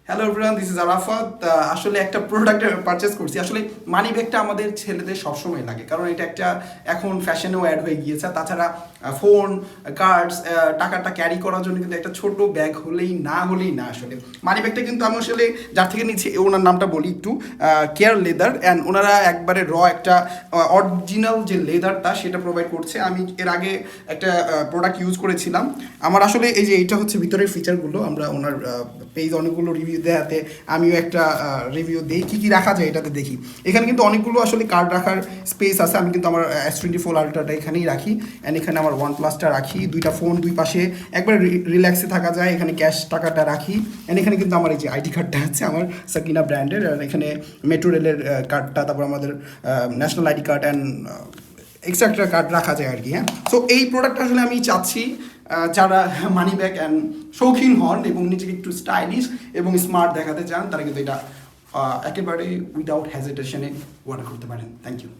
Hello everyone, this is Arafat. আসলে একটা product purchase করছি। আসলে মানি ব্যাগটা আমাদের ছেলেদের সবসময় লাগে, কারণ এটা একটা এখন ফ্যাশনেও অ্যাড হয়ে গিয়েছে। তাছাড়া ফোন, কার্ডস, টাকাটা ক্যারি করার জন্য কিন্তু একটা ছোট ব্যাগ হলেই না আসলে মানি ব্যাগটা কিন্তু আমি আসলে যার থেকে নিচ্ছি ওনার নামটা বলি একটু, কেয়ার লেদার। অ্যান্ড ওনারা একবারে একটা অরিজিনাল যে লেদারটা সেটা প্রোভাইড করছে। আমি এর আগে একটা প্রোডাক্ট ইউজ করেছিলাম। আমার আসলে এই যে এইটা হচ্ছে ভিতরের ফিচারগুলো, আমরা ওনার পেজ অনেকগুলো রিভিউ দেওয়াতে আমিও একটা রিভিউ দিই কী কী রাখা যায় এটাতে দেখি। এখানে কিন্তু অনেকগুলো আসলে কার্ড রাখার স্পেস আছে। আমি কিন্তু আমার S24 আলট্রাটা এখানেই রাখি, অ্যান্ড এখানে আমার OnePlus-টা রাখি। দুইটা ফোন দুই পাশে একবার রিল্যাক্সে থাকা যায়। এখানে ক্যাশ টাকাটা রাখি, অ্যান্ড এখানে কিন্তু আমার এই যে আইডি কার্ডটা আছে আমার সাকিনা ব্র্যান্ডের, আর এখানে মেট্রো রেলের কার্ডটা, তারপর আমাদের national ID card and extra একটা কার্ড রাখা যায় আর কি। হ্যাঁ, সো এই প্রোডাক্টটা আসলে আমি চাচ্ছি যারা মানি ব্যাগ অ্যান্ড শৌখিন হন এবং নিজেকে একটু স্টাইলিশ এবং স্মার্ট দেখাতে চান, তারা কিন্তু এটা একেবারে উইদাউট হেজিটেশনে অর্ডার করতে পারেন। Thank you.